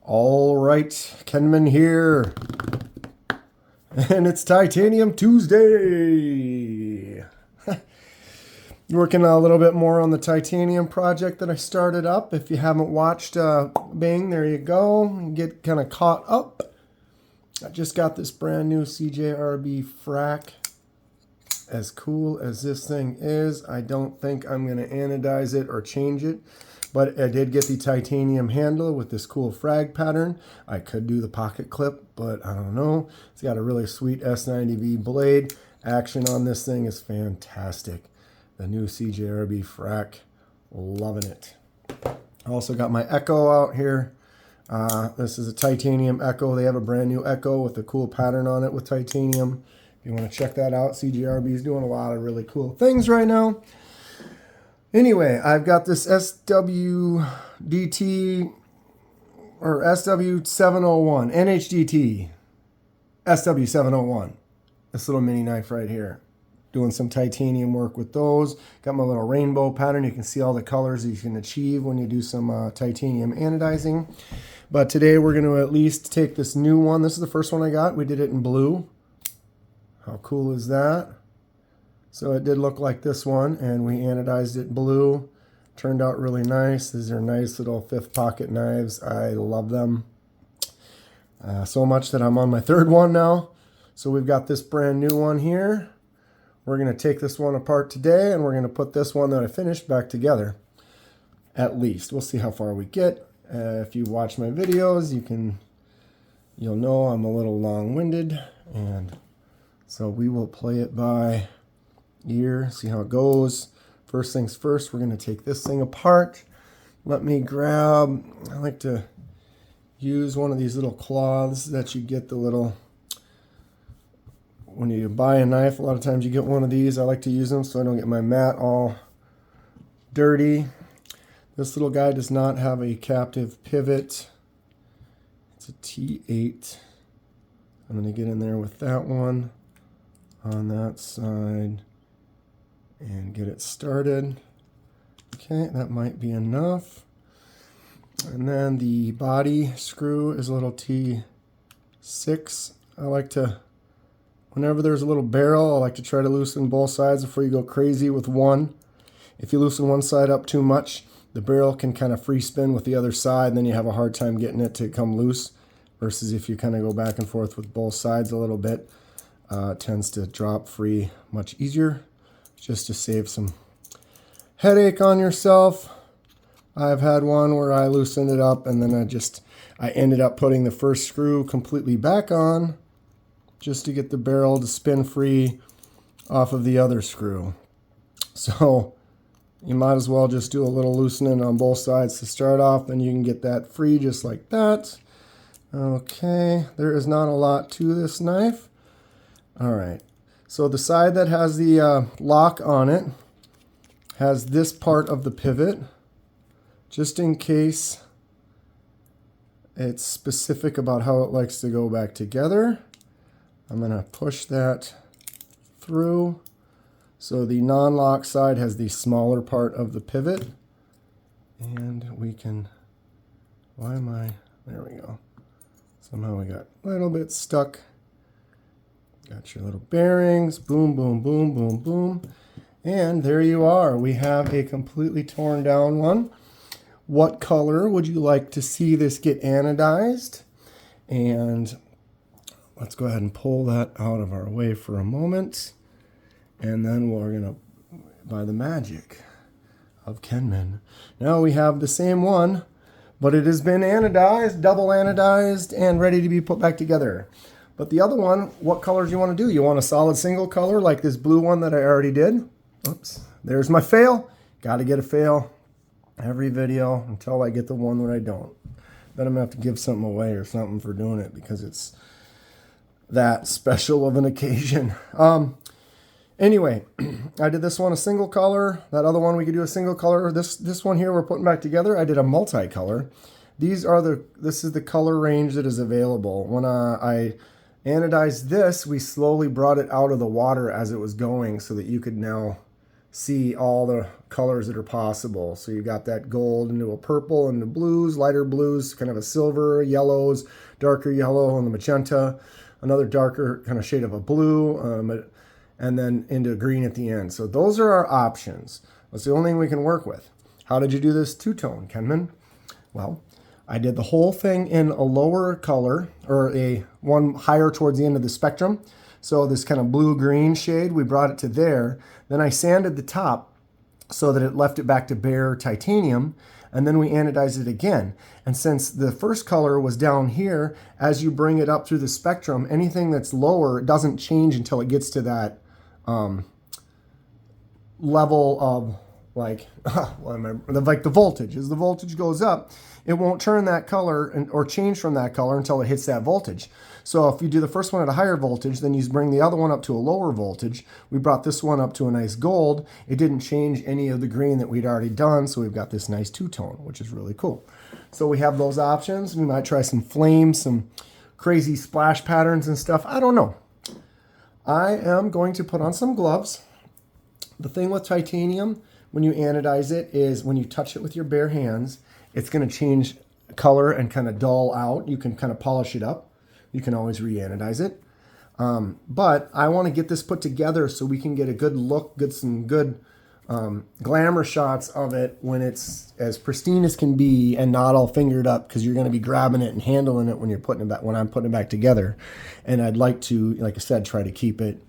All right, Kenman here, and it's Titanium Tuesday. Working a little bit more on the titanium project that I started up. If you haven't watched, bang, there you go. Get kind of caught up. I just got this brand new CJRB Frack. As cool as this thing is, I don't think I'm going to anodize it or change it. But I did get the titanium handle with this cool frag pattern. I could do the pocket clip, but I don't know. It's got a really sweet S90V blade. Action on this thing is fantastic. The new CJRB Frack, loving it. I also got my Ekko out here. This is a titanium Ekko. They have a brand new Ekko with a cool pattern on it with titanium. If you want to check that out, CJRB is doing a lot of really cool things right now. Anyway, I've got this SWDT or SW701, NHDT SW701. This little mini knife right here. Doing some titanium work with those. Got my little rainbow pattern. You can see all the colors that you can achieve when you do some titanium anodizing. But today we're going to at least take this new one. This is the first one I got. We did it in blue. How cool is that? So it did look like this one, and we anodized it blue. Turned out really nice. These are nice little fifth pocket knives. I love them so much that I'm on my third one now. So we've got this brand new one here. We're going to take this one apart today, and we're going to put this one that I finished back together. At least. We'll see how far we get. If you watch my videos, you'll know I'm a little long-winded, and so we will play it by ear, see how it goes. First things first, we're going to take this thing apart. Let me grab, I like to use one of these little cloths that you get when you buy a knife, a lot of times you get one of these. I like to use them so I don't get my mat all dirty. This little guy does not have a captive pivot. It's a T8. I'm going to get in there with that one on that side and get it started. Okay, that might be enough. And then the body screw is a little T6. I like to, whenever there's a little barrel, I like to try to loosen both sides before you go crazy with one. If you loosen one side up too much, the barrel can kind of free spin with the other side, and then you have a hard time getting it to come loose. Versus if you kind of go back and forth with both sides a little bit, it tends to drop free much easier, just to save some headache on yourself. I've had one where I loosened it up and then I ended up putting the first screw completely back on just to get the barrel to spin free off of the other screw. So you might as well just do a little loosening on both sides to start off, then you can get that free just like that. Okay, there is not a lot to this knife. All right. So the side that has the lock on it has this part of the pivot, just in case it's specific about how it likes to go back together. I'm going to push that through. So the non-lock side has the smaller part of the pivot. And we can, there we go. Somehow we got a little bit stuck. Got your little bearings, boom, boom, boom, boom, boom. And there you are. We have a completely torn down one. What color would you like to see this get anodized? And let's go ahead and pull that out of our way for a moment. And then we're going to, by the magic of Kenman, now we have the same one, but it has been anodized, double anodized, and ready to be put back together. But the other one, what colors you want to do? You want a solid single color like this blue one that I already did? Oops, there's my fail. Got to get a fail every video until I get the one that I don't. Then I'm going to have to give something away or something for doing it because it's that special of an occasion. Anyway, I did this one a single color. That other one we could do a single color. This one here we're putting back together. I did a multicolor. This is the color range that is available. When I anodized this, we slowly brought it out of the water as it was going so that you could now see all the colors that are possible. So you got that gold into a purple and the blues, lighter blues, kind of a silver, yellows, darker yellow on the magenta, another darker kind of shade of a blue, and then into green at the end. So those are our options. That's the only thing we can work with. How did you do this two-tone, Kenman? Well, I did the whole thing in a lower color, or a one higher towards the end of the spectrum. So this kind of blue-green shade, we brought it to there. Then I sanded the top so that it left it back to bare titanium, and then we anodized it again. And since the first color was down here, as you bring it up through the spectrum, anything that's lower doesn't change until it gets to that level of like the voltage. As the voltage goes up, it won't turn that color or change from that color until it hits that voltage. So if you do the first one at a higher voltage, then you bring the other one up to a lower voltage. We brought this one up to a nice gold. It didn't change any of the green that we'd already done, so we've got this nice two-tone, which is really cool. So we have those options. We might try some flames, some crazy splash patterns and stuff. I don't know. I am going to put on some gloves. The thing with titanium, when you anodize it, is when you touch it with your bare hands, it's going to change color and kind of dull out. You can kind of polish it up. You can always re-anodize it. But I want to get this put together so we can get a good look, get some good glamour shots of it when it's as pristine as can be and not all fingered up, because you're going to be grabbing it and handling it when you're putting it back, when I'm putting it back together. And I'd like to, like I said, try to keep it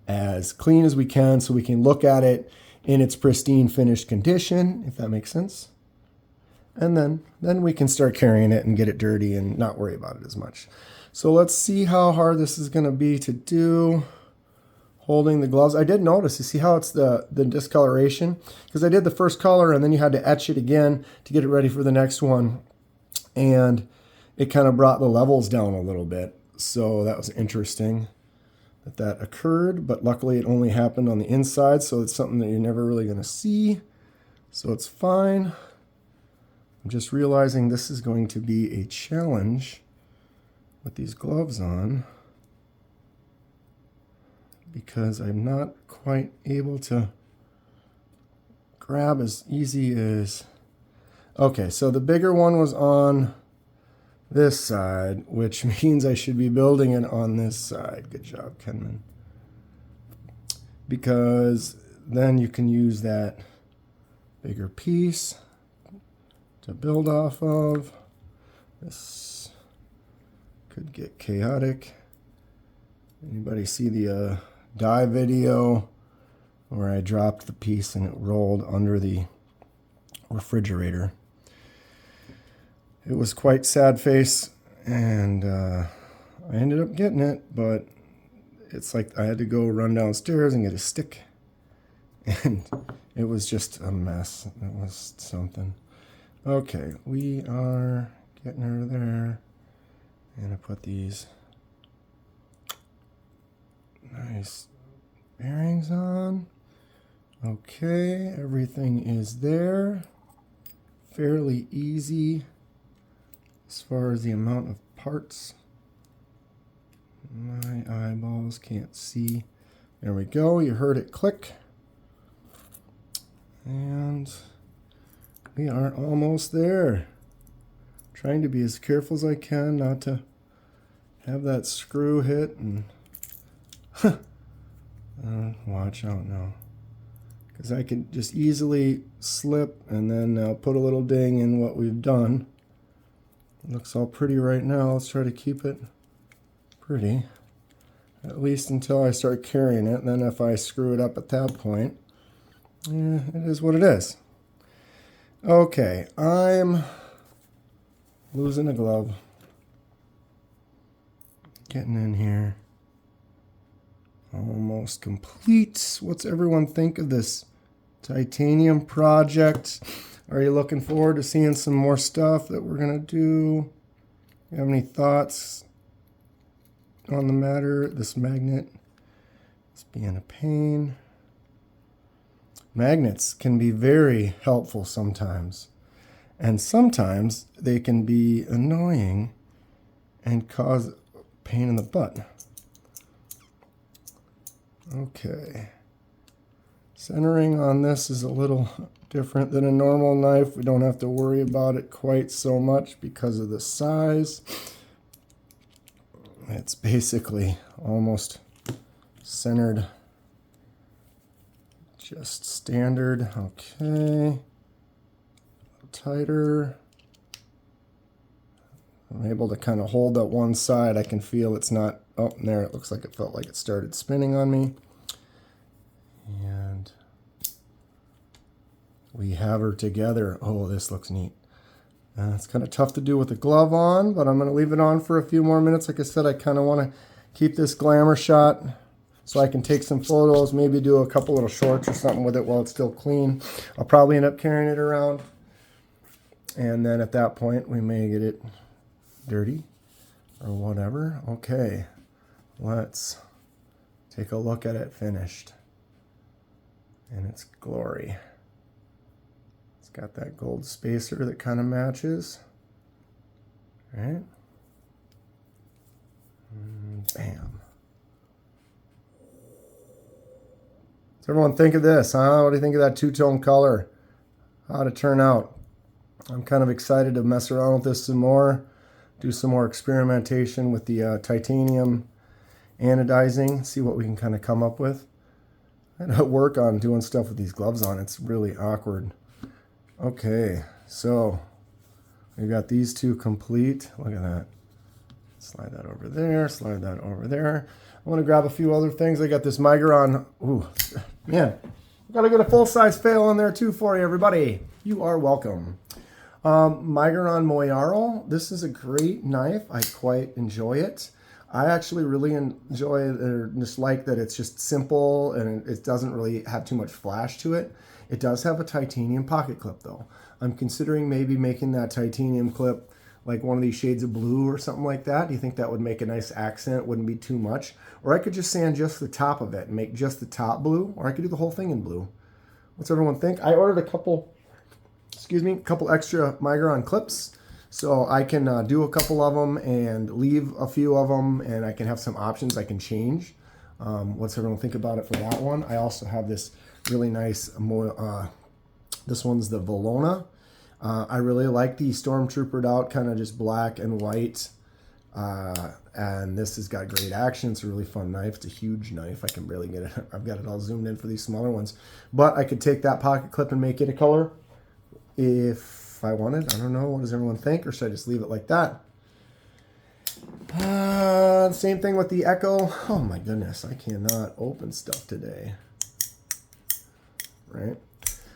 as clean as we can so we can look at it in its pristine finished condition, if that makes sense. And then we can start carrying it and get it dirty and not worry about it as much. So let's see how hard this is going to be to do. Holding the gloves, I did notice, you see how it's the discoloration? Because I did the first color and then you had to etch it again to get it ready for the next one. And it kind of brought the levels down a little bit. So that was interesting that occurred, but luckily it only happened on the inside, so it's something that you're never really going to see. So it's fine. I'm just realizing this is going to be a challenge with these gloves on, because I'm not quite able to grab as easy as... Okay, so the bigger one was on this side, which means I should be building it on this side. Good job, Kenman. Because then you can use that bigger piece to build off of. This could get chaotic. Anybody see the die video where I dropped the piece and it rolled under the refrigerator? It was quite sad face, and I ended up getting it, but it's like I had to go run downstairs and get a stick, and it was just a mess. It was something. Okay, we are getting her there, and I put these nice bearings on. Okay, everything is there. Fairly easy as far as the amount of parts. My eyeballs can't see. There we go. You heard it click. And we are almost there. Trying to be as careful as I can not to have that screw hit and watch out now, because I can just easily slip and then I'll put a little ding in what we've done. It looks all pretty right now. Let's try to keep it pretty, at least until I start carrying it. And then if I screw it up at that point, it is what it is. Okay, I'm losing a glove. Getting in here. Almost complete. What's everyone think of this titanium project? Are you looking forward to seeing some more stuff that we're going to do? You have any thoughts on the matter? This magnet is being a pain. Magnets can be very helpful sometimes. And sometimes they can be annoying and cause pain in the butt. Okay. Centering on this is a little different than a normal knife. We don't have to worry about it quite so much because of the size. It's basically almost centered, just standard. Okay, tighter. I'm able to kind of hold that one side. I can feel it's not, oh, there, it looks like it felt like it started spinning on me. And we have her together. Oh, this looks neat. It's kind of tough to do with the glove on, but I'm going to leave it on for a few more minutes. Like I said, I kind of want to keep this glamour shot so I can take some photos, maybe do a couple little shorts or something with it while it's still clean. I'll probably end up carrying it around. And then at that point, we may get it dirty or whatever. Okay, let's take a look at it finished in its glory. It's got that gold spacer that kind of matches, right? Bam. Does everyone think of this, huh? What do you think of that two-tone color? How'd it turn out? I'm kind of excited to mess around with this some more, do some more experimentation with the titanium anodizing, see what we can kind of come up with. I had to work on doing stuff with these gloves on. It's really awkward. Okay, so we got these two complete. Look at that. Slide that over there, slide that over there. I want to grab a few other things. I got this Migron. Ooh, man, got to get a full-size fail in there too for you, everybody. You are welcome. Migron Moyaro. This is a great knife. I quite enjoy it. I actually really enjoy it, or just like that it's just simple and it doesn't really have too much flash to it. It does have a titanium pocket clip though. I'm considering maybe making that titanium clip like one of these shades of blue or something like that. Do you think that would make a nice accent? Wouldn't be too much. Or I could just sand just the top of it and make just the top blue, or I could do the whole thing in blue. What's everyone think? I ordered a couple extra Migron clips. So I can do a couple of them and leave a few of them, and I can have some options I can change. What's everyone think about it for that one? I also have this really nice, this one's the Valona. I really like the Stormtroopered out, kind of just black and white. And this has got great action. It's a really fun knife. It's a huge knife. I can barely get it. I've got it all zoomed in for these smaller ones. But I could take that pocket clip and make it a color if I wanted. I don't know. What does everyone think? Or should I just leave it like that? Same thing with the Ekko. Oh my goodness. I cannot open stuff today. Right?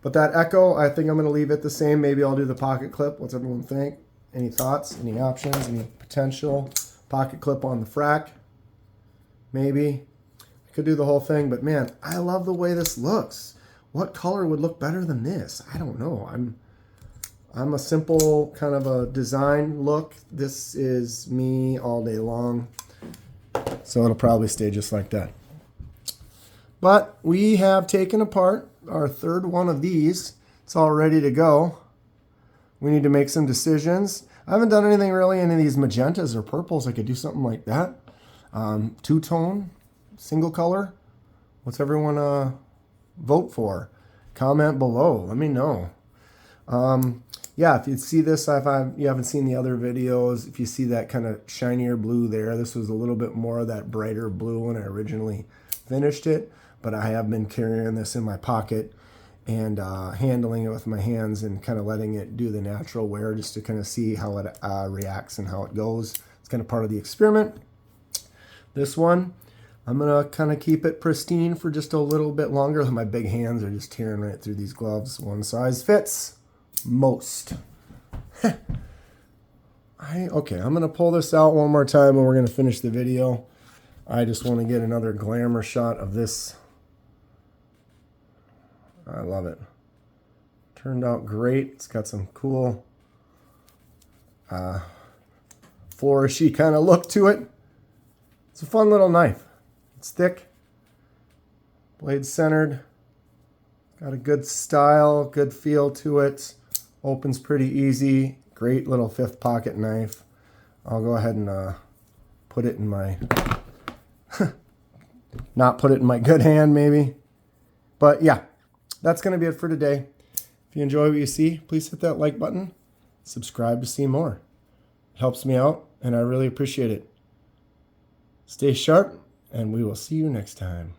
But that Ekko, I think I'm going to leave it the same. Maybe I'll do the pocket clip. What's everyone think? Any thoughts? Any options? Any potential? Pocket clip on the Frack? Maybe. I could do the whole thing. But man, I love the way this looks. What color would look better than this? I don't know. I'm a simple kind of a design look. This is me all day long. So it'll probably stay just like that. But we have taken apart our third one of these. It's all ready to go. We need to make some decisions. I haven't done anything really in any of these magentas or purples. I could do something like that. Two-tone, single color. What's everyone vote for? Comment below. Let me know. Yeah, if you see this, if you haven't seen the other videos, if you see that kind of shinier blue there, this was a little bit more of that brighter blue when I originally finished it. But I have been carrying this in my pocket and handling it with my hands and kind of letting it do the natural wear just to kind of see how it reacts and how it goes. It's kind of part of the experiment. This one, I'm going to kind of keep it pristine for just a little bit longer. My big hands are just tearing right through these gloves. One size fits most. Okay, I'm going to pull this out one more time and we're going to finish the video. I just want to get another glamour shot of this. I love it. Turned out great. It's got some cool flourishy kind of look to it. It's a fun little knife. It's thick. Blade centered. Got a good style, good feel to it. Opens pretty easy. Great little fifth pocket knife. I'll go ahead and put it in my... not put it in my good hand maybe. But yeah, that's going to be it for today. If you enjoy what you see, please hit that like button. Subscribe to see more. It helps me out, and I really appreciate it. Stay sharp, and we will see you next time.